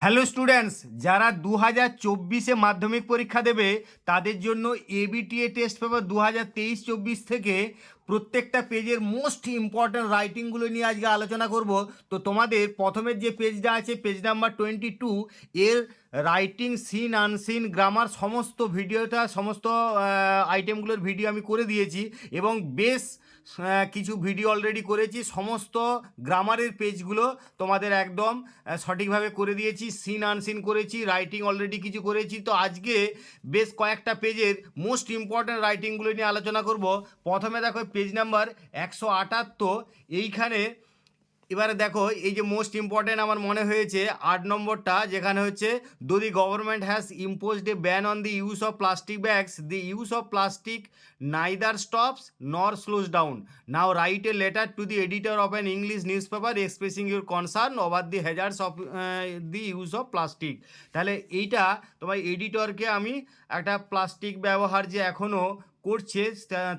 Hello students, যারা 2024-এ মাধ্যমিক পরীক্ষা দেবে তাদের জন্য এবিটিএ টেস্ট পেপার 2023-24 থেকে প্রত্যেকটা পেজের মোস্ট ইম্পর্ট্যান্ট রাইটিংগুলো নিয়ে আজকে আলোচনা করব। তো তোমাদের প্রথমের যে পেজটা আছে, পেজ নাম্বার 22, এর রাইটিং, সিন, আনসিন, গ্রামার সমস্ত ভিডিওটা, সমস্ত আইটেমগুলোর ভিডিও আমি করে দিয়েছি এবং বেশ কিছু ভিডিও অলরেডি করেছি। সমস্ত গ্রামারের পেজগুলো তোমাদের একদম সঠিকভাবে করে দিয়েছি, সিন আনসিন করেছি, রাইটিং অলরেডি কিছু করেছি। তো আজকে বেশ কয়েকটা পেজের মোস্ট ইম্পর্ট্যান্ট রাইটিংগুলো নিয়ে আলোচনা করব। প্রথমে দেখো পেজ নাম্বার 178, এইখানে এবারে দেখো এই যে মোস্ট ইম্পর্ট্যান্ট আমার মনে হয়েছে 8 নম্বরটা, যেখানে হচ্ছে though the government has imposed a ban on the use of plastic bags, the use of plastic neither stops nor slows down, now write a letter to the editor of an English newspaper expressing your concern over the hazards of the use of plastic. তাহলে এইটা তোমার এডিটরকে আমি একটা plastic ব্যবহার যে এখনও করছে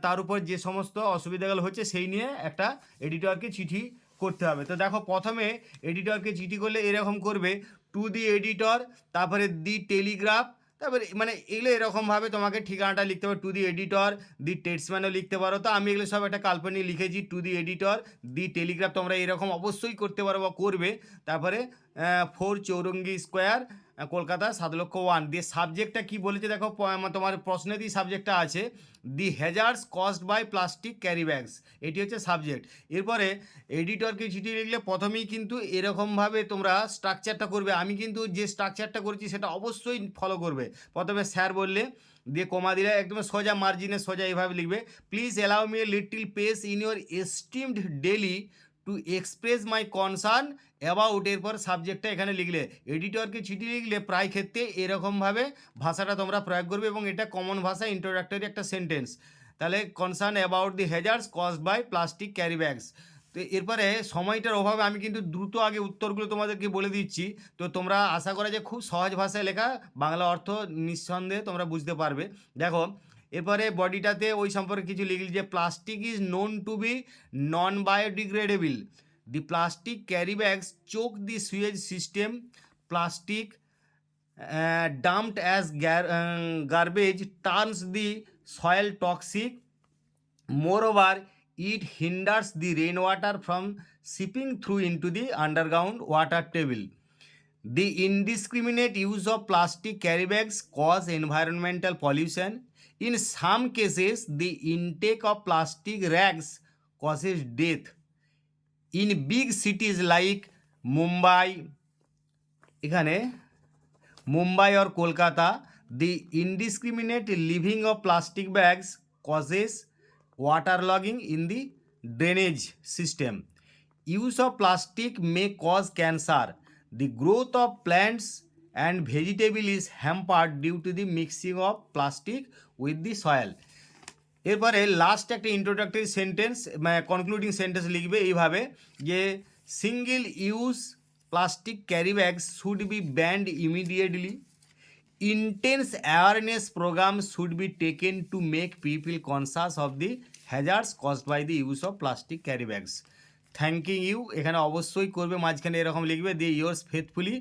তার উপর যে সমস্ত অসুবিধাগুলো হচ্ছে সেই নিয়ে একটা এডিটরকে চিঠি করতে হবে। তো দেখো প্রথমে এডিটরকে চিঠি করলে এরকম করবে, টু দি এডিটর, তারপরে দি টেলিগ্রাফ, তারপরে মানে এগুলো এরকমভাবে তোমাকে ঠিকানাটা লিখতে হবে। টু দি এডিটর, দি টেটসম্যানও লিখতে পারো। তো আমি এগুলো সব একটা কাল্পনিক লিখেছি, two the editor, the Telegraph, তোমরা এরকম অবশ্যই করতে পারো বা করবে। তারপরে 4 চৌরঙ্গি স্কোয়ার, কলকাতা 7,01,000 দিয়ে সাবজেক্টটা কি বলেছে দেখো, তোমার প্রশ্নেতেই সাবজেক্টটা আছে, the hazards caused by plastic carry bags, এটি হচ্ছে সাবজেক্ট। এরপরে এডিটরকে চিঠি লিখলে প্রথমেই কিন্তু এরকমভাবে তোমরা স্ট্রাকচারটা করবে। আমি কিন্তু যে স্ট্রাকচারটা করেছি সেটা অবশ্যই ফলো করবে। প্রথমে স্যার বললে, দিয়ে কমা দিলে একদম সোজা মার্জিনে সোজা এইভাবে লিখবে, please allow me a little pace in your esteemed daily to express my concern about, এরপর সাবজেক্টটা এখানে লিখলে। এডিটরকে চিঠি লিখলে প্রায় ক্ষেত্রে এরকমভাবে ভাষাটা তোমরা প্রয়োগ করবে এবং এটা কমন ভাষা, ইন্ট্রোডাক্টরি একটা সেন্টেন্স। তাহলে concern about the hazards caused by plastic carry bags. তো এরপরে সময়টার অভাবে আমি কিন্তু দ্রুত আগে উত্তরগুলো তোমাদেরকে বলে দিচ্ছি। তো তোমরা আশা করা যে খুব সহজ ভাষায় লেখা, বাংলা অর্থ নিঃসন্দেহে তোমরা বুঝতে পারবে। দেখো এরপরে বডিটাতে ওই সম্পর্কে কিছু লিখলি যে plastic is known to be non biodegradable, the plastic carry bags choke the sewage system, plastic dumped as garbage turns the soil toxic. Moreover, it hinders the rainwater from seeping through into the underground water table. The indiscriminate use of plastic carry bags cause environmental pollution. In some cases, the intake of plastic rags causes death. In big cities like Mumbai, এখানে Mumbai or Kolkata, the indiscriminate leaving of plastic bags causes waterlogging in the drainage system. Use of plastic may cause cancer. The growth of plants and vegetable is hampered due to the mixing of plastic with the soil. এরপরে last একটা introductory sentence, concluding sentence লিখবে এইভাবে যে single use plastic carry bags should be band immediately, intense awareness program should be taken to make people conscious of the hazards caused by the use of plastic carry bags. Thanking you এখানে অবশ্যই করবে, মাঝখানে এরকম লিখবে, দিয়ে yours faithfully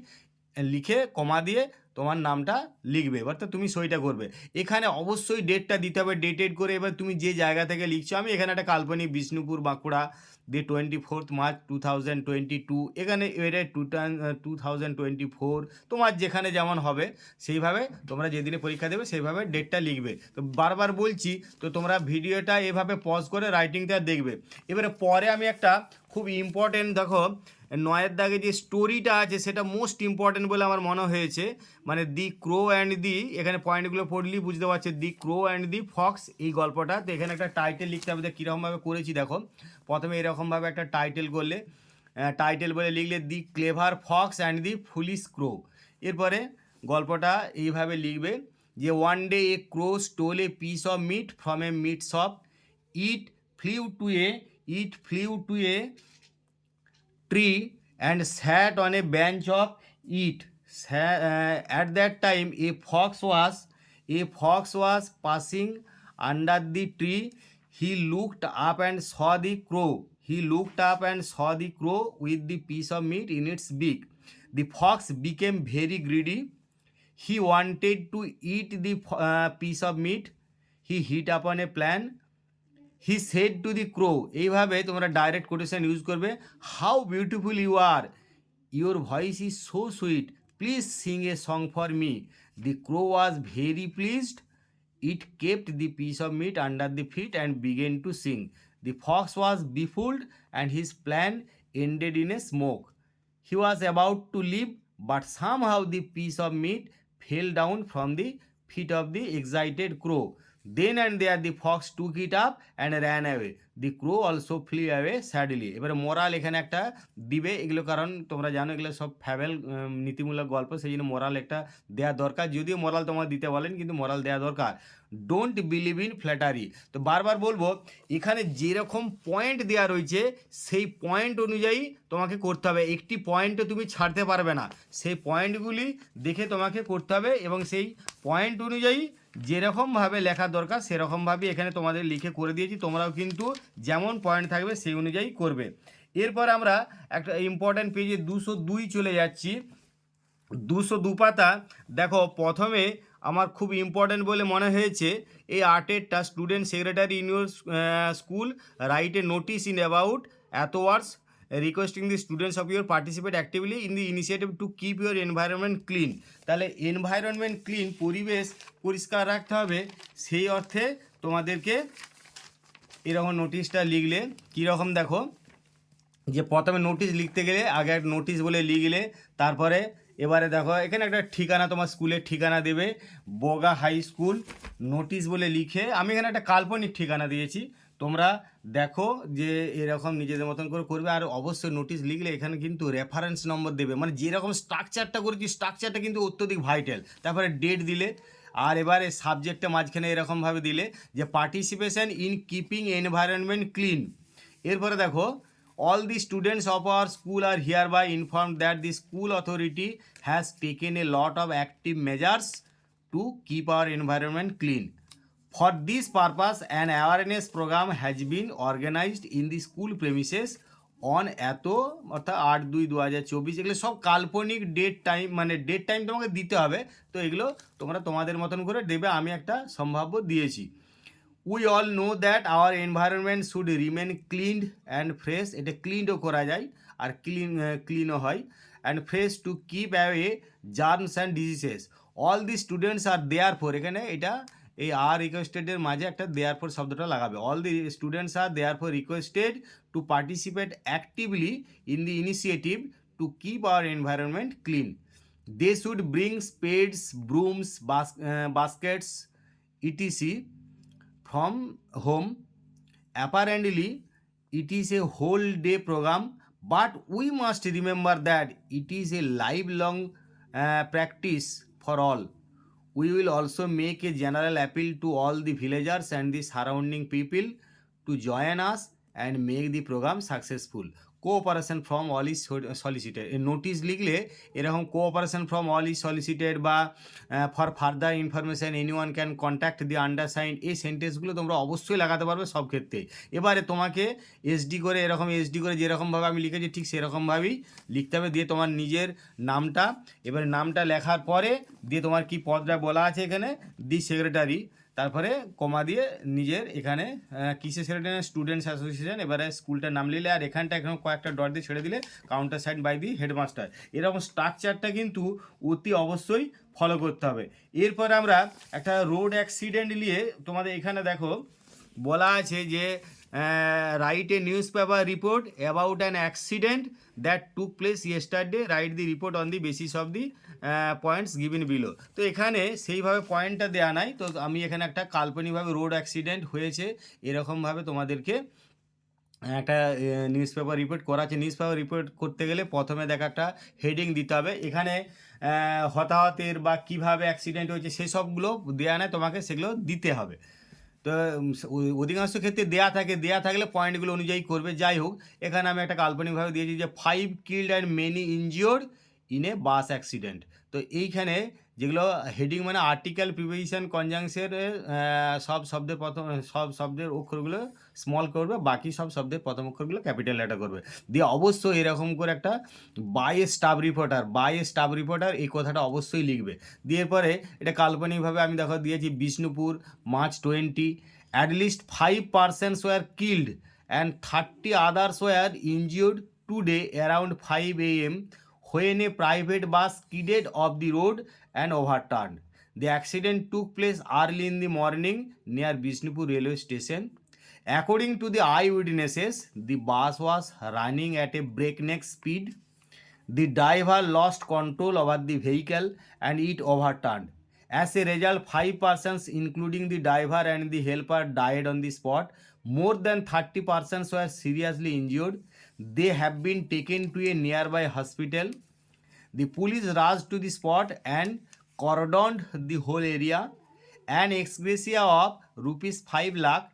লিখে কমা দিয়ে তোমার নামটা লিখবে, এবার তো তুমি সইটা করবে। এখানে অবশ্যই ডেটটা দিতে হবে, ডেটেড করে। এবার তুমি যে জায়গা থেকে লিখছো, আমি এখানে একটা কাল্পনিক বিষ্ণুপুর বাঁকুড়া দিয়ে 24 মার্চ 2022, এখানে এটা 2024, তোমার যেখানে যেমন হবে সেইভাবে তোমরা যেদিনে পরীক্ষা দেবে সেইভাবে ডেটটা লিখবে। তো বারবার বলছি, তো তোমরা ভিডিওটা এভাবে পজ করে রাইটিংটা দেখবে। এবারে পরে আমি একটা খুব ইম্পর্টেন্ট, দেখো 9-এর দাগে যে স্টোরিটা আছে সেটা মোস্ট ইম্পর্টেন্ট বলে আমার মনে হয়েছে। মানে দি ক্রো অ্যান্ড দি, এখানে পয়েন্টগুলো পড়লেই বুঝতে পারছে, দি ক্রো অ্যান্ড দি ফক্স, এই গল্পটা। তো এখানে একটা টাইটেল লিখতে হবে, কীরকমভাবে করেছি দেখো। প্রথমে এরকমভাবে একটা টাইটেল করলে, টাইটেল বলে লিখলে the clever fox and the foolish crow. এরপরে গল্পটা এইভাবে লিখবে যে one day a crow stole a piece of meat from a meat shop, it flew to a tree and sat on a bench of it. At that time a fox was passing under the tree. He looked up and saw the crow with the piece of meat in its beak. The fox became very greedy. He wanted to eat the piece of meat. He hit upon a plan. He said to the crow. এইভাবে তোমরা direct quotation use করবে। How beautiful you are, your voice is so sweet, please sing a song for me. The crow was very pleased. It kept the piece of meat under the feet and began to sing. The fox was befooled and his plan ended in a smoke. He was about to leave, but somehow the piece of meat fell down from the feet of the excited crow. Then and there the fox took it up and ran away. The crow also flew away sadly. এবারে moral এখানে একটা দিবে, এগুলো কারণ তোমরা জানো এগুলো সব ফ্যাবেল নীতিমূলক গল্প, সেই জন্য মোরাল একটা দেওয়া দরকার। যদিও মোরাল তোমার দিতে বলেন, কিন্তু মোরাল দেওয়া দরকার। Don't believe in flattery. তো বারবার বলবো, এখানে যেরকম পয়েন্ট দেওয়া রয়েছে সেই পয়েন্ট অনুযায়ী তোমাকে করতে হবে। একটি পয়েন্টও তুমি ছাড়তে পারবে না, সেই পয়েন্টগুলি দেখে তোমাকে করতে হবে এবং সেই পয়েন্ট অনুযায়ী যেরকমভাবে লেখার দরকার সেরকমভাবে এখানে তোমাদের লিখে করে দিয়েছি। তোমরাও কিন্তু যেমন পয়েন্ট থাকবে সেই অনুযায়ী করবে। এরপর আমরা একটা ইম্পর্ট্যান্ট পেজে 202 চলে যাচ্ছি। 202 পাতা দেখো, প্রথমে আমার খুব ইম্পর্ট্যান্ট বলে মনে হয়েছে এই আর্টেরটা। Student secretary in your school write a notice in about eighty words requesting the students of your participate actively in the initiative to keep your environment clean. তাহলে এনভায়রনমেন্ট ক্লিন, পরিবেশ পরিষ্কার রাখতে হবে, সেই অর্থে তোমাদেরকে এরকম নোটিশটা লিখলে কীরকম দেখো, যে প্রথমে নোটিশ লিখতে গেলে আগে একটা নোটিশ বলে লিখলে, তারপরে এবারে দেখো এখানে একটা ঠিকানা, তোমার স্কুলের ঠিকানা দেবে, বগা হাই স্কুল নোটিশ বলে লিখে। আমি এখানে একটা কাল্পনিক ঠিকানা দিয়েছি, তোমরা দেখো যে এরকম নিজেদের মতন করে করবে। আর অবশ্যই নোটিশ লিখলে এখানে কিন্তু রেফারেন্স নম্বর দেবে, মানে যেরকম স্ট্রাকচারটা করেছি স্ট্রাকচারটা কিন্তু অত্যধিক ভাইটাল। তারপরে ডেট দিলে, আর এবারে সাবজেক্টটা মাঝখানে এরকমভাবে দিলে যে participation in keeping environment clean. এরপরে দেখো, all the students of our school are hereby informed that the school authority has taken a lot of active measures to keep our environment clean. For this purpose, an awareness program has been organized in the school premises on এতো অর্থাৎ 8/2/2024। এগুলো সব কাল্পনিক date time, মানে date time তোমাকে দিতে হবে। তো এগুলো তোমরা তোমাদের মতন করে দেবে, আমি একটা সম্ভাব্য দিয়েছি। We all know that our environment should remain cleaned and fresh. এটা ক্লিনও করা যায় আর ক্লিনও হয়। And fresh to keep away germs and diseases. All the students are therefore, এখানে এটা এই আর রিকোয়েস্টেডের মাঝে একটা দেয়ার ফর শব্দটা লাগাবে। All the students are therefore requested to participate actively in the initiative to keep our environment clean. They should bring spades, brooms, baskets etc from home. Apparently it is a whole day program, but we must remember that it is a lifelong practice for all. We will also make a general appeal to all the villagers and the surrounding people to join us and make the program successful. Cooperation from all is solicited. এই নোটিশ লিখলে এরকম cooperation from all is solicited বা for further information anyone can contact the undersign, এই সেন্টেন্সগুলো তোমরা অবশ্যই লাগাতে পারবে সব ক্ষেত্রে। এবারে তোমাকে এসডি করে, এরকম এসডি করে যেরকমভাবে আমি লিখেছি ঠিক সেরকমভাবেই লিখতে হবে। দিয়ে তোমার নিজের নামটা, এবারে নামটা লেখার পরে দিয়ে তোমার কি পদটা বলা আছে এখানে, দি সেক্রেটারি, তারপরে কমা দিয়ে নিজের এখানে কিসের সেক্রেটারি, স্টুডেন্টস অ্যাসোসিয়েশন, এবারে স্কুলটার নাম নিলে আর এখানটা এখন কয়েকটা ডট দিয়ে ছেড়ে দিলে countersign by the headmaster. এরকম স্ট্রাকচারটা কিন্তু অতি অবশ্যই ফলো করতে হবে। এরপর আমরা একটা রোড অ্যাক্সিডেন্ট নিয়ে তোমাদের এখানে দেখো বলা আছে যে write a news paper report about an accident that took place yesterday, write the report on the basis of the points given below. তো এখানে সেইভাবে পয়েন্টটা দেওয়া নাই, তো আমি এখানে একটা কাল্পনিকভাবে রোড অ্যাক্সিডেন্ট হয়েছে এরকমভাবে তোমাদেরকে একটা নিউজ পেপার রিপোর্ট করা আছে। নিউজ পেপার রিপোর্ট করতে গেলে প্রথমে দেখা একটা হেডিং দিতে হবে। এখানে হতাহতের বা কীভাবে অ্যাক্সিডেন্ট হয়েছে সেসবগুলো দেওয়া নেই, তোমাকে সেগুলো দিতে হবে। তো অধিকাংশ ক্ষেত্রে দেয়া থাকলে পয়েন্টগুলো অনুযায়ী করবে। যাই হোক, এখানে আমি একটা কাল্পনিকভাবে দিয়েছি যে 5 killed and many injured in a bus accident. তো এইখানে যেগুলো হেডিং মানে আর্টিকেল, প্রিপোজিশন, কনজাংশনের সব শব্দের অক্ষরগুলো স্মল করবে, বাকি সব শব্দের প্রথম অক্ষরগুলো ক্যাপিটাল লেটার করবে। দিয়ে অবশ্যই এরকম করে একটা বাই এ স্টাফ রিপোর্টার এই কথাটা অবশ্যই লিখবে। দিয়ে পরে এটা কাল্পনিকভাবে আমি দেখো দিয়েছি Bishnupur March 20, at least 5 persons were killed and 30 others were injured today around 5 a.m. when a private bus skidded off the road and overturned. The accident took place early in the morning near Bishnupur railway station. According to the eyewitnesses, the bus was running at a breakneck speed. The driver lost control over the vehicle and it overturned. As a result, 5 persons, including the driver and the helper, died on the spot. More than 30 persons were seriously injured. They have been taken to a nearby hospital. The police rushed to the spot and cordoned the whole area. An ex gratia of rupees 5 lakh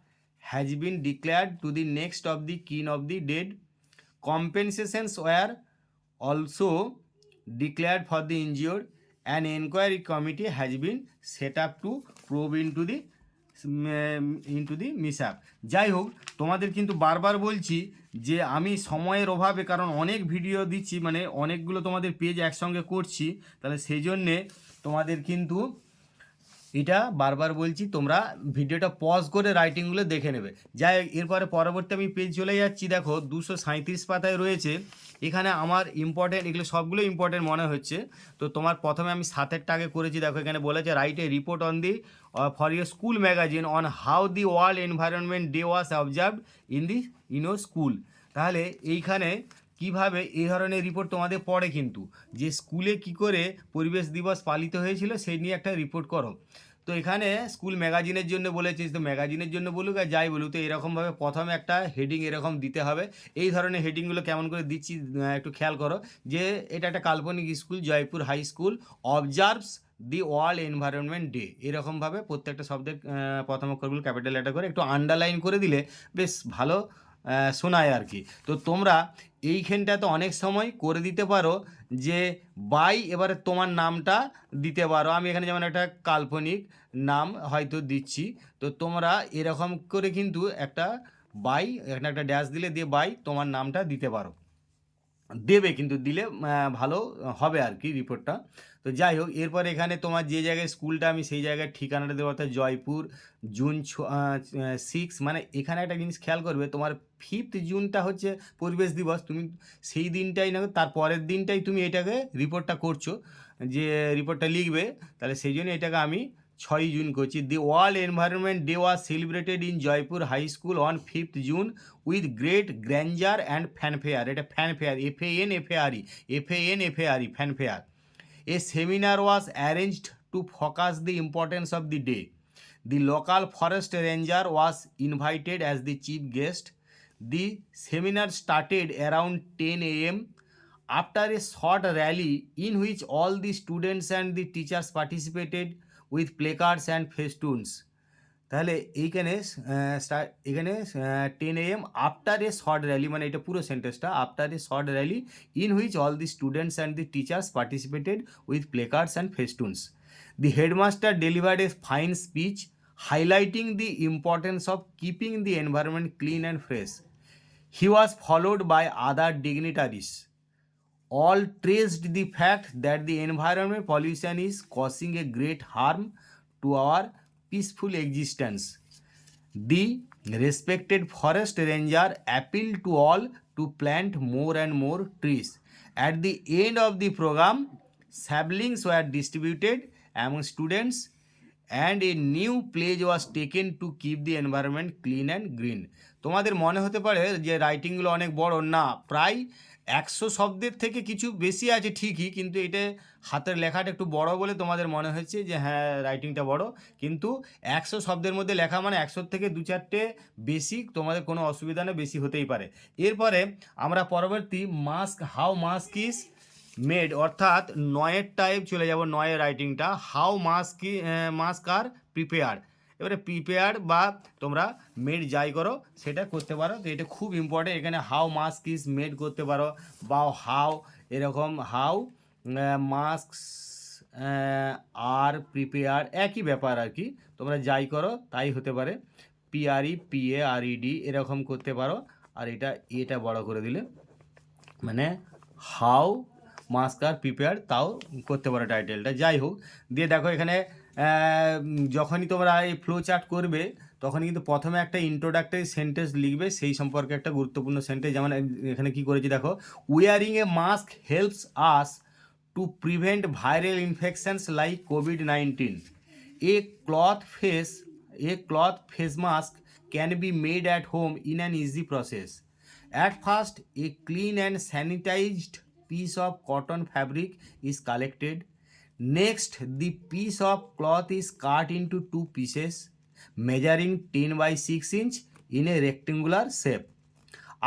has been declared to the next of the kin of the dead. Compensations were also declared for the injured. An inquiry committee has been set up to probe into the mishap. যাই হোক, তোমাদের কিন্তু বারবার বলছি যে আমি সময়ের অভাবে, কারণ অনেক ভিডিও দিচ্ছি, মানে অনেকগুলো তোমাদের পেজ একসঙ্গে করছি, তাহলে সেই জন্যে তোমাদের কিন্তু এটা বারবার বলছি, তোমরা ভিডিওটা পজ করে রাইটিংগুলো দেখে নেবে। যাই হোক, এরপরে পরবর্তী আমি পেজ চলে যাচ্ছি। দেখো 237 পাতায় রয়েছে। এখানে আমার ইম্পর্টেন্ট, এগুলো সবগুলো ইম্পর্টেন্ট মনে হচ্ছে। তো তোমার প্রথমে আমি 7এরটা আগে করেছি। দেখো এখানে বলেছে right a report on the for your school magazine on how the world environment day was observed in your school. তাহলে এইখানে কিভাবে এই ধরনের রিপোর্ট তোমাদের পড়ে, কিন্তু যে স্কুলে কি করে পরিবেশ দিবস পালিত হয়েছিল সেই নিয়ে একটা রিপোর্ট করো। তো এখানে স্কুল ম্যাগাজিনের জন্য বলেছিস, তো ম্যাগাজিনের জন্য বলুক আর যাই বলুক, তো এরকমভাবে প্রথমে একটা হেডিং এরকম দিতে হবে। এই ধরনের হেডিংগুলো কেমন করে দিচ্ছি একটু খেয়াল করো। যে এটা একটা কাল্পনিক school, Jaipur high school observes the world environment day, এরকমভাবে প্রত্যেকটা শব্দের প্রথম অক্ষরগুলো ক্যাপিটাল লেটার করে একটু আন্ডারলাইন করে দিলে বেশ ভালো শোনায় আর কি। তো তোমরা এইখানটাতে অনেক সময় করে দিতে পারো যে বাই, এবারে তোমার নামটা দিতে পারো। আমি এখানে যেমন একটা কাল্পনিক নাম হয়তো দিচ্ছি, তো তোমরা এরকম করে কিন্তু একটা বাই, এখানে একটা ড্যাশ দিলে দিয়ে বাই তোমার নামটা দিতে পারো, দেবে কিন্তু দিলে ভালো হবে আর কি রিপোর্টটা। তো যাই হোক, এরপর এখানে তোমার যে জায়গায় স্কুলটা, আমি সেই জায়গায় ঠিকানাটা দেবো, অর্থাৎ জয়পুর জুন 6। মানে এখানে একটা জিনিস খেয়াল করবে, তোমার 5 জুনটা হচ্ছে পরিবেশ দিবস, তুমি সেই দিনটাই না তার পরের দিনটাই তুমি এটাকে রিপোর্টটা করছো, যে রিপোর্টটা লিখবে, তাহলে সেই জন্য এটাকে আমি 6 জুন করছি। The world environment day was celebrated in Jaipur high school on 5 June with great grander and fanfare. এটা fanfare, FANFARE fanfare. A seminar was arranged to focus the importance of the day. The local forest ranger was invited as the chief guest. The seminar started around 10 a.m. after a short rally in which all the students and the teachers participated with placards and festoons. তাহলে এইখানে এখানে 10 AM after a short rally, মানে এটা পুরো সেন্টেন্সটা, after a short rally in which all the students and the teachers participated with placards and festoons. The headmaster delivered a fine speech highlighting the importance of keeping the environment clean and fresh. He was followed by other dignitaries. All traced the fact that the environment pollution is causing a great harm to our peaceful existence. The respected forest ranger appealed to all to plant more and more trees. At the end of the program, saplings were distributed among students and a new pledge was taken to keep the environment clean and green. তোমাদের মনে হতে পারে যে রাইটিংগুলো অনেক বড়, না, প্রায় 100 শব্দের থেকে কিছু বেশি আছে ঠিকই, কিন্তু এটা হাতের লেখাটা একটু বড় বলে তোমাদের মনে হচ্ছে যে হ্যাঁ রাইটিংটা বড়, কিন্তু 100 শব্দের মধ্যে লেখা মানে 100 থেকে 2-4টে বেশি, তোমাদের কোনো অসুবিধা নেই, বেশি হতেই পারে। এরপরে আমরা পরবর্তী হাউ মাস্ক ইজ মেড, অর্থাৎ 9এর টাইপ চলে যাব। 9এর রাইটিংটা হাউ মাস্ক আর প্রিপেয়ার্ড। এবারে প্রিপেয়ার্ড বা তোমরা মেড যাই করো সেটা করতে পারো, তো এটা খুব ইম্পর্টেন্ট। এখানে হাউ মাস্ক ইজ মেড করতে পারো, বা হাউ এরকম হাউ মাস্কস আর প্রিপেয়ার, একই ব্যাপার আর কি, তোমরা যাই করো তাই হতে পারে। PREPARED এরকম করতে পারো। আর এটা বড় করে দিলে মানে হাউ মাস্ক আর প্রিপেয়ার, তাও করতে পারো টাইটেলটা। যাই হোক, দিয়ে দেখো এখানে যখনই তোমরা এই ফ্লো চার্ট করবে তখন কিন্তু প্রথমে একটা ইন্ট্রোডাক্টরি সেন্টেন্স লিখবে, সেই সম্পর্কে একটা গুরুত্বপূর্ণ সেন্টেন্স। যেমন এখানে কি করেছি দেখো, wearing A mask helps us to prevent viral infections like COVID-19. A cloth face mask can be made at home in an easy process. At first, a clean and sanitized piece of cotton fabric is collected. Next, the piece of cloth is cut into two pieces, measuring 10 by 6 inch in a rectangular shape.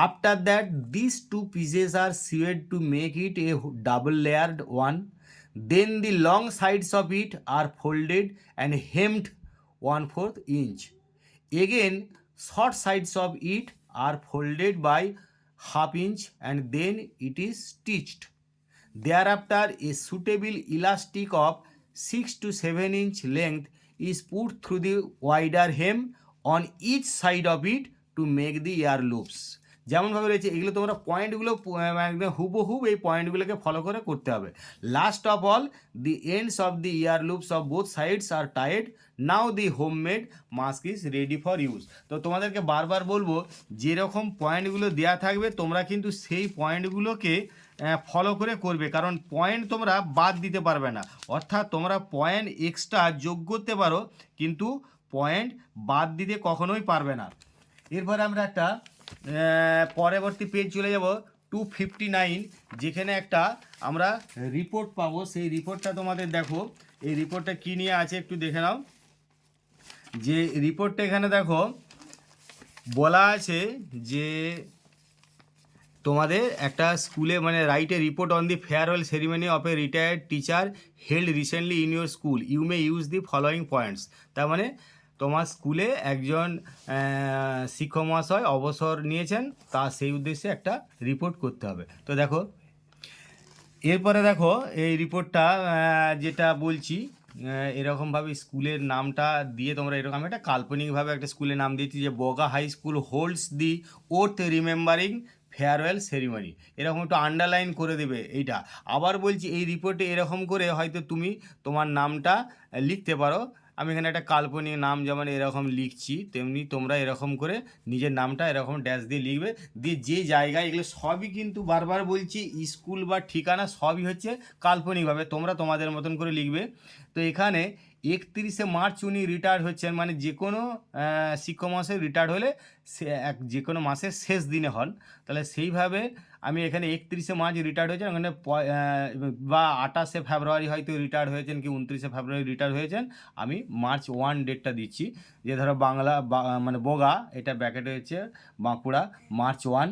After that, these two pieces are sewed to make it a double layered one. Then the long sides of it are folded and hemmed 1/4 inch. Again, short sides of it are folded by ½ inch and then it is stitched. Thereafter, a suitable elastic of 6 to 7 inch length is put through the wider hem on each side of it to make the ear loops. যেমনভাবে রয়েছে এগুলো তোমরা পয়েন্টগুলো একদম হুবহু এই পয়েন্টগুলোকে follow করে করতে হবে। Last of all, the ends of the ear loops of both sides are tied. Now the homemade mask is ready for use. তো তোমাদেরকে বারবার বলবো, যেরকম পয়েন্টগুলো দেওয়া থাকবে তোমরা কিন্তু সেই পয়েন্টগুলোকে ফলো করে করবে, কারণ পয়েন্ট তোমরা বাদ দিতে পারবে না। অর্থাৎ তোমরা পয়েন্ট এক্সট্রা যোগ করতে পারো, কিন্তু পয়েন্ট বাদ দিতে কখনোই পারবে না। এরপরে আমরা একটা পরবর্তী পেজ চলে যাব 259, যেখানে একটা আমরা রিপোর্ট পাবো। সেই রিপোর্টটা তোমাদের দেখো, এই রিপোর্টটা কী নিয়ে আছে একটু দেখে নাও। যে রিপোর্টটা এখানে দেখো বলা আছে যে তোমাদের একটা স্কুলে মানে write a report on the farewell ceremony of a retired teacher held recently in your school, you may use the following points. তার মানে তোমার স্কুলে একজন শিক্ষক মহাশয় অবসর নিয়েছেন, তা সেই উদ্দেশ্যে একটা রিপোর্ট করতে হবে। তো দেখো এরপরে দেখো এই রিপোর্টটা যেটা বলছি, এরকমভাবে স্কুলের নামটা দিয়ে তোমরা এরকম একটা কাল্পনিকভাবে একটা স্কুলের নাম দিয়েছি যে বগা হাই স্কুল হোল্ডস দি ওর্থ রিমেম্বারিং ফেয়ারওয়েল সেরিমনি, এরকম একটু আন্ডারলাইন করে দেবে এইটা। আবার বলছি এই রিপোর্টে এরকম করে হয়তো তুমি তোমার নামটা লিখতে পারো। আমি এখানে একটা কাল্পনিক নাম যেমন এরকম লিখছি, তেমনি তোমরা এরকম করে নিজের নামটা এরকম ড্যাশ দিয়ে লিখবে। দিয়ে যে জায়গায়, এগুলো সবই কিন্তু বারবার বলছি স্কুল বা ঠিকানা সবই হচ্ছে কাল্পনিকভাবে, তোমরা তোমাদের মতন করে লিখবে। তো এখানে 31শে মার্চ উনি রিটায়ার্ড হচ্ছেন, মানে যে কোনো শিক্ষক মহাশয় রিটায়ার্ড হলে সে যে কোনো মাসের শেষ দিনে হন, তাহলে সেইভাবে আমি এখানে 31শে মার্চ রিটায়ার্ড হয়েছেন, ওখানে বা 28শে ফেব্রুয়ারি হয়তো রিটায়ার্ড হয়েছেন, কি 29শে ফেব্রুয়ারি রিটায়ার্ড হয়েছেন, আমি March 1 ডেটটা দিচ্ছি। যে ধরো বাংলা মানে বগা, এটা ব্র্যাকেটে হচ্ছে Bankura, March 1।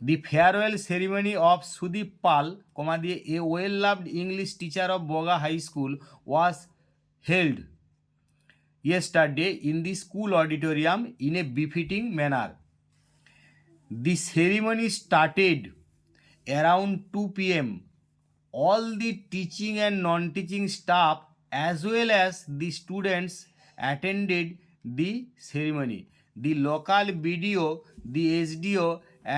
The farewell ceremony of Sudip Pal, comma দিয়ে a well loved English teacher of Boga high school was held yesterday in the school auditorium in a befitting manner. The ceremony started around 2 p.m. All the teaching and non-teaching staff as well as the students attended the ceremony. The local BDO, the SDO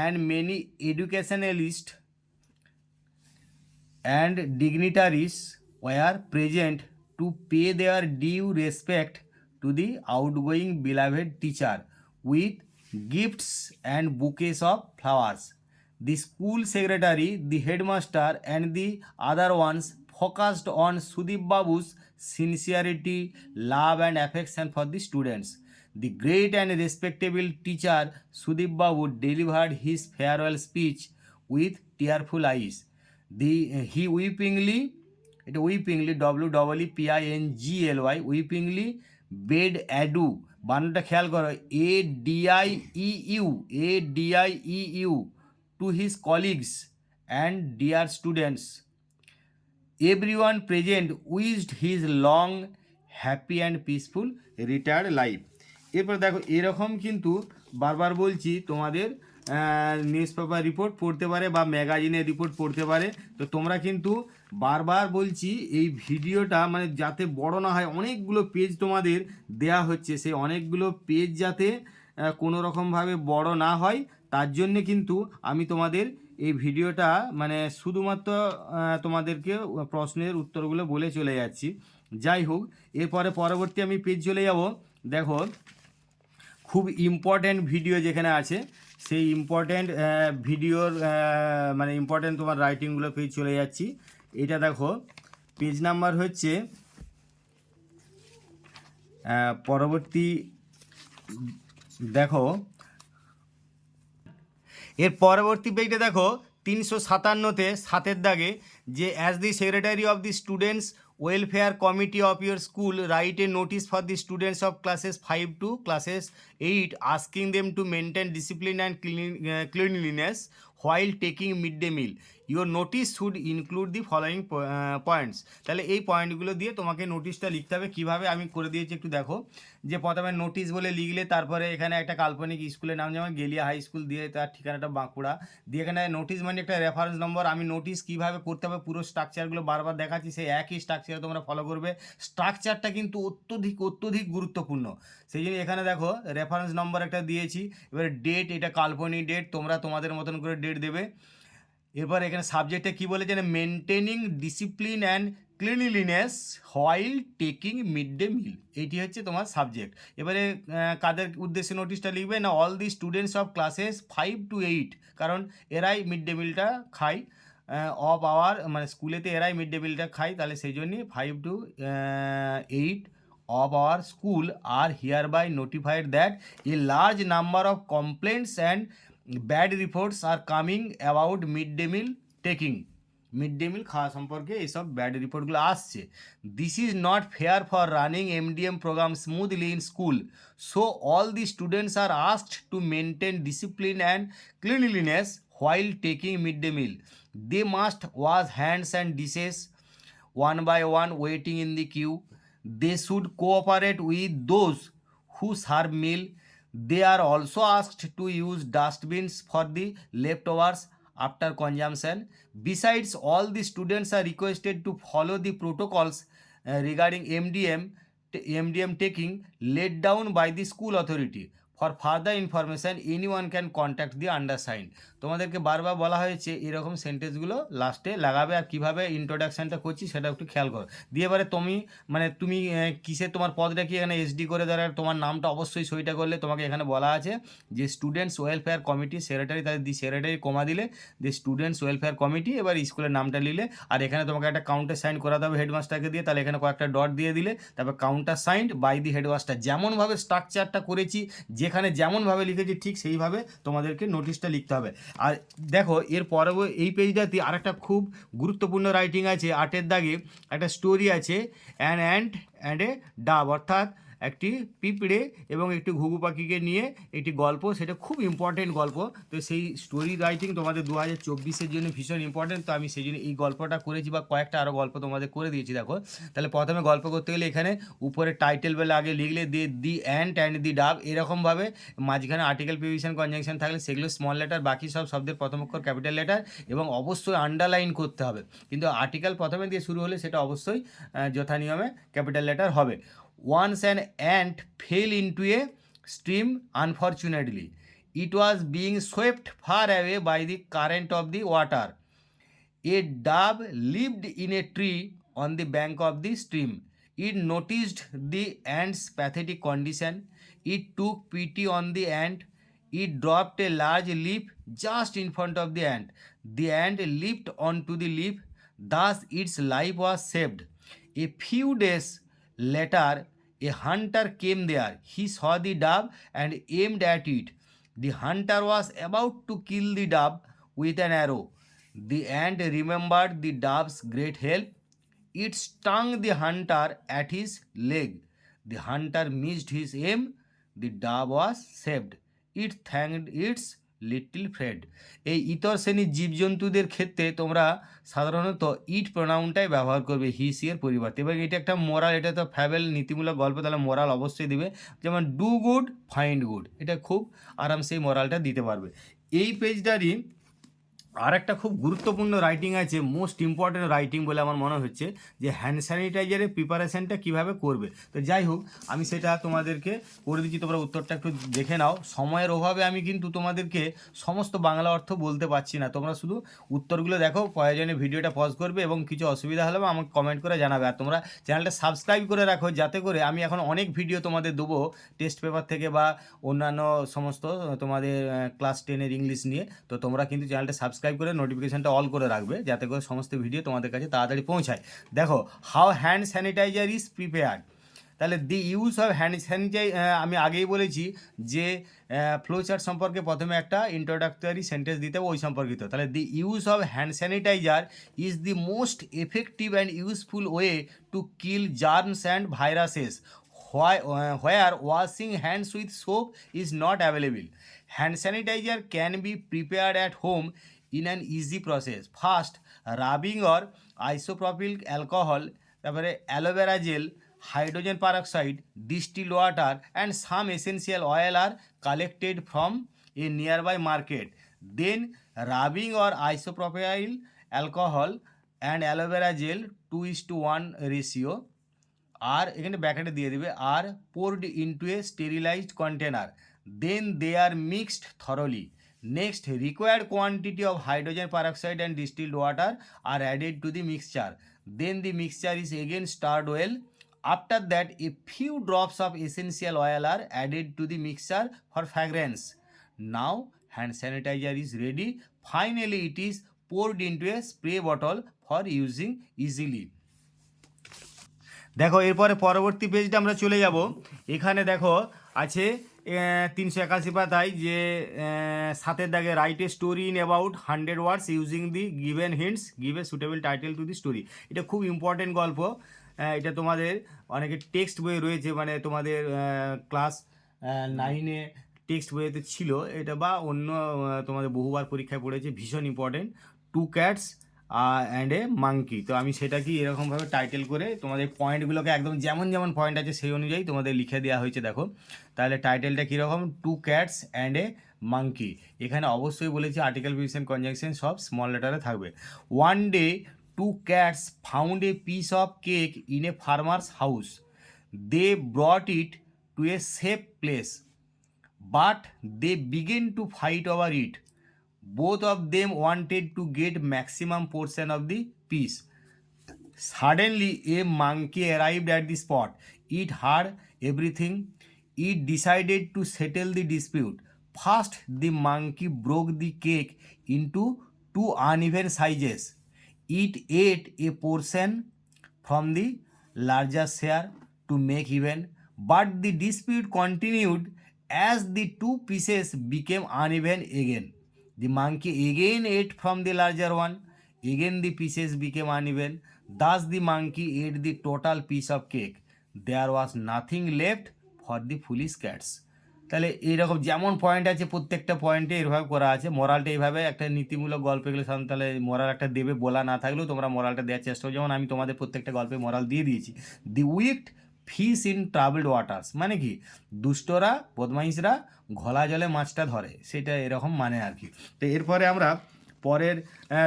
and many educationalists and dignitaries were present to pay their due respect to the outgoing beloved teacher with gifts and bouquets of flowers. The school secretary, the headmaster and the other ones focused on Sudip Babu's sincerity, love and affection for the students. The great and respectable teacher Sudip Babu delivered his farewell speech with tearful eyes. He weepingly, WEEPINGLY, weepingly bade adieu, বানানটা খেয়াল করো, ADIEU to his colleagues and dear students. Everyone present wished his long, happy and peaceful retired life. এরপর দেখো এরকম কিন্তু বারবার বলছি তোমাদের নিউজ পেপার রিপোর্ট পড়তে পারে বা ম্যাগাজিনের রিপোর্ট পড়তে পারে। তো তোমরা কিন্তু বারবার বলছি এই ভিডিওটা মানে যাতে বড় না হয়, অনেকগুলো পেজ তোমাদের দেয়া হচ্ছে, সেই অনেকগুলো পেজ যাতে কোনো রকমভাবে বড় না হয় তার জন্যে কিন্তু আমি তোমাদের এই ভিডিওটা মানে শুধুমাত্র তোমাদেরকে প্রশ্নের উত্তরগুলো বলে চলে যাচ্ছি। যাই হোক, এরপরে পরবর্তী আমি পেজ চলে যাব। দেখো, খুব ইম্পর্ট্যান্ট ভিডিও যেখানে আছে সেই ইম্পর্ট্যান্ট ভিডিওর মানে ইম্পর্ট্যান্ট তোমার রাইটিংগুলো পেজ চলে যাচ্ছি। এটা দেখো, পেজ নাম্বার হচ্ছে পরবর্তী দেখো, এর পরবর্তী পেজটা দেখো 357-তে 7-এর দাগে, যে as the secretary of the students welfare committee of your school write a notice for the students of classes 5 to classes 8 asking them to maintain discipline and cleanliness while taking mid day mill. Your notice should include the following points. তাহলে এই পয়েন্টগুলো দিয়ে তোমাকে নোটিশটা লিখতে হবে। কীভাবে আমি করে দিয়েছি একটু দেখো, যে প্রথমে নোটিশ বলে লিখলে, তারপরে এখানে একটা কাল্পনিক স্কুলের নাম, যেমন গেলিয়া হাই স্কুল দিয়ে তার ঠিকানাটা বাঁকুড়া দিয়ে, এখানে নোটিশ মানে একটা রেফারেন্স নম্বর। আমি নোটিশ কীভাবে করতে হবে পুরো স্ট্রাকচারগুলো বারবার দেখাচ্ছি, সেই একই স্ট্রাকচার তোমরা ফলো করবে। স্ট্রাকচারটা কিন্তু অত্যধিক গুরুত্বপূর্ণ, সেই জন্য এখানে দেখো রেফারেন্স নম্বর একটা দিয়েছি। এবারে ডেট, এটা কাল্পনিক ডেট, তোমরা তোমাদের মতন করে ডেট দেবে। এরপর এখানে সাবজেক্টে কী বলেছে, maintaining discipline and cleanliness while taking mid day meal, এইটি হচ্ছে তোমার সাবজেক্ট। এবারে কাদের উদ্দেশ্যে নোটিশটা লিখবে না, all the students of classes 5 to 8, কারণ এরাই মিড ডে মিলটা খায় অফ আওয়ার, মানে স্কুলেতে এরাই মিড ডে মিলটা খায়, তাহলে সেই জন্যই 5 to 8 of our school are hereby notified that a large number of complaints and bad reports are coming about mid day meal taking, mid day meal খাওয়া সম্পর্কে এইসব ব্যাড রিপোর্টগুলো আসছে। This is not fair for running MDM programme smoothly in school, so all the students are asked to maintain discipline and cleanliness while taking mid day meal. They must wash hands and dishes one by one waiting in the queue. They should cooperate with those who serve meal. They are also asked to use dustbins for the leftovers after consumption. Besides, all the students are requested to follow the protocols regarding MDM taking laid down by the school authority. For further information anyone can contact the undersign. তোমাদেরকে বারবার বলা হয়েছে এরকম সেন্টেন্সগুলো লাস্টে লাগাবে, আর কীভাবে ইন্ট্রোডাকশানটা করছি সেটা একটু খেয়াল করো। দিয়ে এবারে তুমি কিসে তোমার পদটা কি এখানে এসডি করে দেওয়ার, তোমার নামটা অবশ্যই সইটা করলে। তোমাকে এখানে বলা আছে যে স্টুডেন্টস ওয়েলফেয়ার কমিটি সেক্রেটারি, তাহলে দি সেক্রেটারি কমা দিলে দি স্টুডেন্টস ওয়েলফেয়ার কমিটি, এবার স্কুলের নামটা নিলে, আর এখানে তোমাকে একটা কাউন্টার সাইন করাতে হবে হেডমাস্টারকে দিয়ে, তাহলে এখানে কয়েকটা ডট দিয়ে দিলে, তারপর countersigned by the headmaster. যেমনভাবে স্ট্রাকচারটা করেছি, যেখানে যেমনভাবে লিখেছি ঠিক সেইভাবে তোমাদেরকে নোটিশটা লিখতে হবে। আর দেখো এর পরে এই পেজটাতে আরেকটা খুব গুরুত্বপূর্ণ রাইটিং আছে, 8-এর দাগে একটা স্টোরি আছে, অ্যান অ্যান্ট অ্যান্ড এ ডাব, অর্থাৎ একটি পিঁপড়ে এবং একটি ঘুঘু পাখিকে নিয়ে একটি গল্প, সেটা খুব ইম্পর্টেন্ট গল্প। তো সেই স্টোরি রাইটিং তোমাদের 2024-এর জন্য ভীষণ ইম্পর্টেন্ট, তো আমি সেই জন্য এই গল্পটা করেছি, বা কয়েকটা আরও গল্প তোমাদের করে দিয়েছি। দেখো, তাহলে প্রথমে গল্প করতে গেলে এখানে উপরে টাইটেল বেলা আগে লিখলে দি অ্যান্ট অ্যান্ড দি ডাব, এরকমভাবে মাঝখানে আর্টিকেল প্রিপোজিশন কনজাংশন থাকলে সেগুলো স্মল লেটার, বাকি সব শব্দের প্রথম অক্ষর ক্যাপিটাল লেটার, এবং অবশ্যই আন্ডারলাইন করতে হবে। কিন্তু আর্টিকেল প্রথমে দিয়ে শুরু হলে সেটা অবশ্যই যথা নিয়মে ক্যাপিটাল লেটার হবে। Once an ant fell into a stream unfortunately. It was being swept far away by the current of the water. A dove lived in a tree on the bank of the stream. It noticed the ant's pathetic condition. It took pity on the ant. It dropped a large leaf just in front of the ant. The ant leaped onto the leaf. Thus, its life was saved. A few days later, a hunter came there. He saw the dove and aimed at it. The hunter was about to kill the dove with an arrow. The ant remembered the dove's great help. It stung the hunter at his leg. The hunter missed his aim. The dove was saved. It thanked its little Fred. এই ইতর শ্রেণীর জীবজন্তুদের ক্ষেত্রে তোমরা সাধারণত ইট প্রোনাউনটাই ব্যবহার করবে he she এর পরিবর্তে। এবং এটা একটা মোরাল, এটা তো ফ্যাবেল নীতিমূলক গল্প, তাহলে মোরাল অবশ্যই দিবে, যেমন ডু গুড ফাইন্ড গুড, এটা খুব আরামসে এই মোরালটা দিতে পারবে। এই পেজটারই আর একটা খুব গুরুত্বপূর্ণ রাইটিং আছে, মোস্ট ইম্পর্টেন্ট রাইটিং বলে আমার মনে হচ্ছে, যে হ্যান্ড স্যানিটাইজারের প্রিপারেশনটা কীভাবে করবে। তো যাই হোক, আমি সেটা তোমাদেরকে করে দিচ্ছি, তোমরা উত্তরটা একটু দেখে নাও। সময়ের অভাবে আমি কিন্তু তোমাদেরকে সমস্ত বাংলা অর্থ বলতে পারছি না, তোমরা শুধু উত্তরগুলো দেখো, প্রয়োজনে ভিডিওটা পজ করবে এবং কিছু অসুবিধা হলে আমাকে কমেন্ট করে জানাবে। আর তোমরা চ্যানেলটা সাবস্ক্রাইব করে রাখো, যাতে করে আমি এখন অনেক ভিডিও তোমাদের দেবো টেস্ট পেপার থেকে বা অন্যান্য সমস্ত তোমাদের ক্লাস 10-এর ইংলিশ নিয়ে। তো তোমরা কিন্তু চ্যানেলটা সাবস্ক্রাইব করে নোটিফিকেশনটা অল করে রাখবে, যাতে করে সমস্ত ভিডিও তোমাদের কাছে তাড়াতাড়ি পৌঁছায়। দেখো, how hand sanitiser is prepared. তাহলে the use of hand sanitiser, আমি আগেই বলেছি যে ফ্লোচার্ট সম্পর্কে প্রথমে একটা ইন্ট্রোডাক্টরি সেন্টেন্স দিতে হবে ওই সম্পর্কিত। তাহলে the use of hand sanitiser is the most effective and useful way to kill germs and viruses where washing hands with soap is not available. Hand sanitizer can be prepared at home in an easy process. First, rubbing or isopropyl alcohol, তারপরে aloe vera gel, hydrogen peroxide, distilled water and some essential oil are collected from a nearby market. Then rubbing or isopropyl alcohol and aloe vera gel 2:1 ratio আর এখানে ব্যাকেটে দিয়ে দেবে আর poured into a sterilized container. Then they are mixed thoroughly. Next, required quantity of hydrogen peroxide and distilled water are added to the mixture. Then the mixture is again stirred well. After that, a few drops of essential oil are added to the mixture for fragrance. Now, hand sanitizer is ready. Finally, it is poured into a spray bottle for using easily. দেখো, এরপরে পরবর্তী পেজটা আমরা চলে যাব। এখানে দেখো আছে 381 পাতায় যে 7-এর দাগে write a story in about 100 words using the given hints, give a suitable title to the story. এটা খুব ইম্পর্টেন্ট গল্প। এটা তোমাদের অনেকে টেক্সট বইয়ে রয়েছে, মানে তোমাদের ক্লাস 9-এ টেক্সট বইয়েতে ছিল এটা, বা অন্য তোমাদের বহুবার পরীক্ষায় পড়েছে। ভীষণ important, 2 cats and a monkey. তো আমি সেটা কি এরকমভাবে টাইটেল করে তোমাদের পয়েন্টগুলোকে একদম যেমন যেমন পয়েন্ট আছে সেই অনুযায়ী তোমাদের লিখে দেওয়া হয়েছে। দেখো তাহলে টাইটেলটা কীরকম, 2 cats অ্যান্ড এ মাঙ্কি। এখানে অবশ্যই বলেছি আর্টিকেল প্রিপোজিশন কনজাংশন সব স্মল লেটারে থাকবে। One day 2 cats found a piece of cake in a farmer's house. They brought it to a safe place, but they began to fight over it. Both of them wanted to get maximum portion of the piece. Suddenly, a monkey arrived at the spot. It heard everything. It decided to settle the dispute. First, the monkey broke the cake into 2 uneven sizes. It ate a portion from the larger share to make even, but the dispute continued as the 2 pieces became uneven again. The monkey again ate from the larger one. Again the pieces became uneven. Thus the monkey ate the total piece of cake. There was nothing left for the foolish cats. তাহলে এইরকম যেমন point আছে প্রত্যেকটা পয়েন্টে এরভাবে করা আছে। মোরালটা এইভাবে একটা নীতিমূলক গল্প এগুলো সাধারণত তাহলে মোরাল একটা দেবে, বলা না থাকলেও তোমরা মোরালটা দেওয়ার চেষ্টা করো। যেমন আমি তোমাদের প্রত্যেকটা গল্পে মোরাল দিয়ে দিয়েছি। The wicked fish in travelled waters, মানে কি দুষ্টরা বদমাইশরা ঘোলা জলে মাছটা ধরে, সেটা এরকম মানে আর কি। তো এরপরে আমরা পরের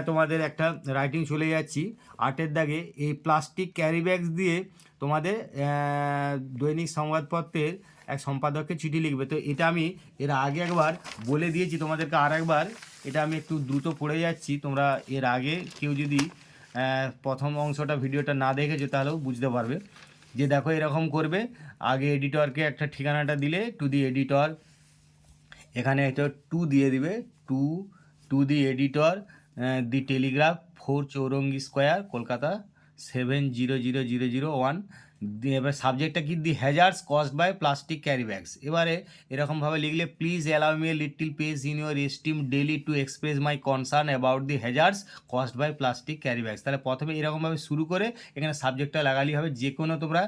তোমাদের একটা রাইটিং চলে যাচ্ছি 8-এর দাগে। এই প্লাস্টিক ক্যারি ব্যাগস দিয়ে তোমাদের দৈনিক সংবাদপত্রের এক সম্পাদককে চিঠি লিখবে। তো এটা আমি এর আগে একবার বলে দিয়েছি তোমাদেরকে, আর একবার এটা আমি একটু দ্রুত পড়ে যাচ্ছি। তোমরা এর আগে কেউ যদি প্রথম অংশটা ভিডিওটা না দেখেছো তাহলেও বুঝতে পারবে। যে দেখো এরকম করবে, আগে এডিটরকে একটা ঠিকানাটা দিলে টু দি এডিটর, এখানে একটা 2 দিয়ে দিবে, to the editor, the Telegraph, 4 Chowringhee square, Kolkata 700001। এবার সাবজেক্টটা কি, the hazards caused by plastic carry bags. এবারে এরকমভাবে লিখলে, please allow me a little page in your esteem daily to express my concern about the hazards caused by plastic carry bags. তাহলে প্রথমে এরকমভাবে শুরু করে এখানে সাবজেক্টটা লাগালেই হবে। যে কোনো তোমরা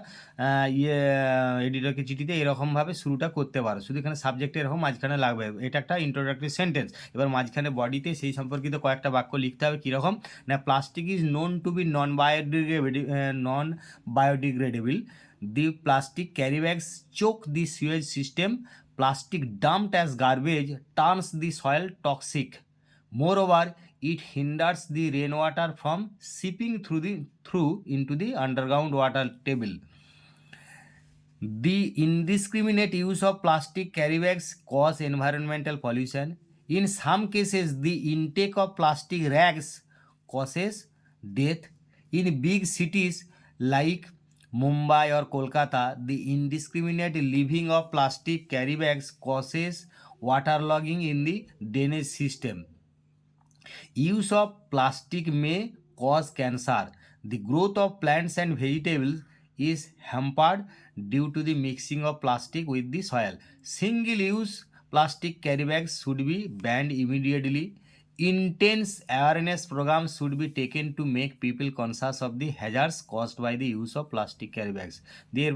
এডিটরকে চিঠিতে এরকমভাবে শুরুটা করতে পারো, শুধু এখানে সাবজেক্টে এরকম মাঝখানে লাগবে। এটা একটা ইন্ট্রোডাক্টরি সেন্টেন্স। এবার মাঝখানে বডিতে সেই সম্পর্কিত কয়েকটা বাক্য লিখতে হবে। কীরকম না, plastic is known to be non biodegradable. The plastic carry bags choke the sewage system. Plastic dumped as garbage turns the soil toxic. Moreover, it hinders the rainwater from seeping through into the underground water table. The indiscriminate use of plastic carry bags cause environmental pollution. In some cases, the intake of plastic rags causes death. In big cities like Mumbai or Kolkata, the indiscriminate leaving of plastic carry bags causes waterlogging in the drainage system. Use of plastic may cause cancer. The growth of plants and vegetables is hampered due to the mixing of plastic with the soil. Single use plastic carry bags should be banned immediately. Intense awareness programs should be taken to make people conscious of the hazards caused by the use of plastic carry bags. দিয়ে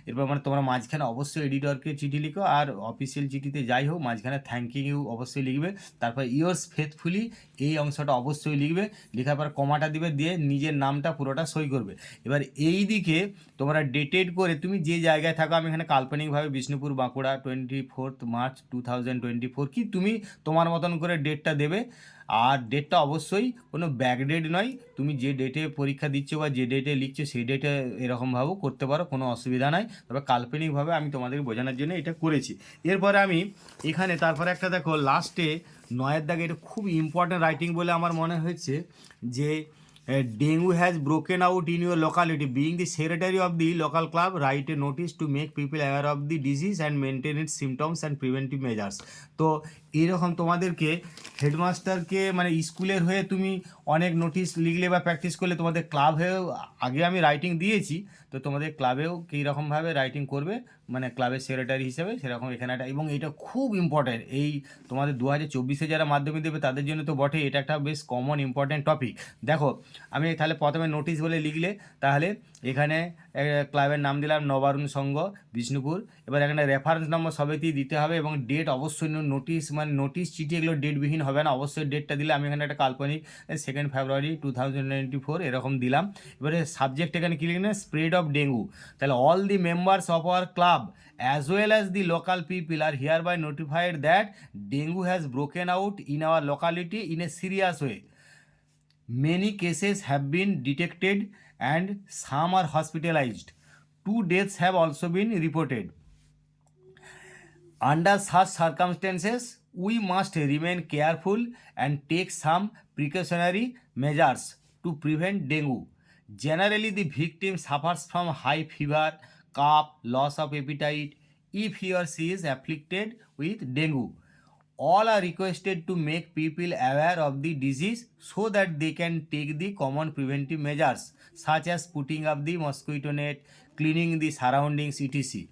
এরপর মানে তোমরা মাঝখানে অবশ্যই এডিটরকে চিঠি লিখো, আর official চিঠিতে যাই হোক মাঝখানে থ্যাংক ইউ অবশ্যই লিখবে, তারপর ইয়োর্স ফেথফুলি এই অংশটা অবশ্যই লিখবে, লেখার পর কমাটা দিবে, দিয়ে নিজের নামটা পুরোটা সই করবে। এবার এই দিকে তোমরা ডেটেড করে তুমি যে জায়গায় থাকো, আমি এখানে কাল্পনিকভাবে বিষ্ণুপুর বাঁকুড়া 24 মার্চ 2024 কি তুমি তোমার মতন করে ডেটটা দেবে। আর ডেটটা অবশ্যই কোনো ব্যাক ডেট নয়, তুমি যে ডেটে পরীক্ষা দিচ্ছ বা যে ডেটে লিখছো সেই ডেটে এরকমভাবেও করতে পারো, কোনো অসুবিধা নাই। তবে কাল্পনিকভাবে আমি তোমাদেরকে বোঝানোর জন্য এটা করেছি। এরপরে আমি এখানে তারপরে একটা দেখো লাস্টে 9 দাগে, এটা খুব ইম্পর্ট্যান্ট রাইটিং বলে আমার মনে হচ্ছে যে dengue has broken out in your locality. Being the secretary of the local club, write a notice to make people aware of the disease and maintain its symptoms and preventive measures. তো এরকম তোমাদেরকে হেডমাস্টারকে মানে স্কুলের হয়ে তুমি অনেক notice লিখলে বা প্র্যাকটিস করলে, তোমাদের ক্লাব হয়েও আগে আমি রাইটিং দিয়েছি, তো তোমাদের ক্লাবেও কীরকমভাবে রাইটিং করবে মানে ক্লাবের সেক্রেটারি হিসেবে সেরকম এখানে একটা, এবং এটা খুব ইম্পর্ট্যান্ট এই তোমাদের 2024-এ যারা মাধ্যমিক দেবে তাদের জন্য তো বটে, এটা একটা বেশ কমন ইম্পর্ট্যান্ট টপিক। দেখো আমি তাহলে প্রথমে নোটিশ বলে লিখলে, তাহলে এখানে ক্লাবের নাম দিলাম নবারুণ সংঘ বিষ্ণুপুর। এবার এখানে রেফারেন্স নম্বর সবেতেই দিতে হবে, এবং ডেট অবশ্যই নোটিশ মানে নোটিশ চিঠি এগুলো ডেটবিহীন হবে না, অবশ্যই ডেটটা দিলে আমি এখানে একটা কাল্পনিক 2 ফেব্রুয়ারি 2024 এরকম দিলাম। এবারে সাবজেক্ট এখানে কি লিখলেন, স্প্রেড অফ ডেঙ্গু। তাহলে all the members of our club as well as the local people are hereby notified that dengue has broken out in our locality in a serious way. Many cases have been detected and some are hospitalized. 2 deaths have also been reported. Under such circumstances, we must remain careful and take some precautionary measures to prevent dengue. Generally, the victim suffers from high fever, cough, loss of appetite if he or she is afflicted with dengue. All are requested to make people aware of the disease so that they can take the common preventive measures such as putting up the mosquito net, cleaning the surroundings, etc.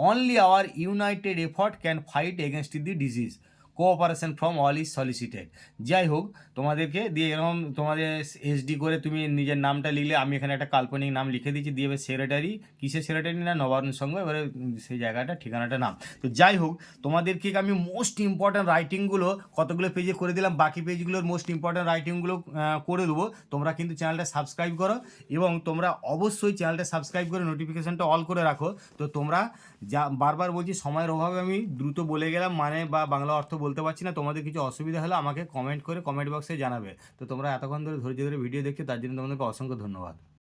Only our united effort can fight against the disease. Cooperation from all is সলিসিটেড। যাই হোক তোমাদেরকে দিয়ে এরকম তোমাদের SD করে তুমি নিজের নামটা লিখলে, আমি এখানে একটা কাল্পনিক নাম লিখে দিচ্ছি, দিয়ে এবার সেক্রেটারি, কিসের সেক্রেটারি না নবারুণ সংঘ, এবারে সেই জায়গাটা ঠিকানাটা নাম। তো যাই হোক তোমাদেরকে আমি মোস্ট ইম্পর্ট্যান্ট রাইটিংগুলো কতগুলো পেজে করে দিলাম, বাকি পেজগুলোর মোস্ট ইম্পর্ট্যান্ট রাইটিংগুলো করে দেবো। তোমরা কিন্তু চ্যানেলটা সাবস্ক্রাইব করো, এবং তোমরা অবশ্যই চ্যানেলটা সাবস্ক্রাইব করে নোটিফিকেশানটা অল করে রাখো। তো তোমরা যা বারবার বলছি সময়ের অভাবে আমি দ্রুত বলে গেলাম মানে বা বাংলা অর্থ বলতে পারছি না, তোমাদের কিছু অসুবিধা হলে আমাকে কমেন্ট করে কমেন্ট বক্সে জানাবে। তো তোমরা এতক্ষণ ধরে ধৈর্য ধরে ভিডিও দেখছো তার জন্য তোমাদেরকে অসংখ্য ধন্যবাদ।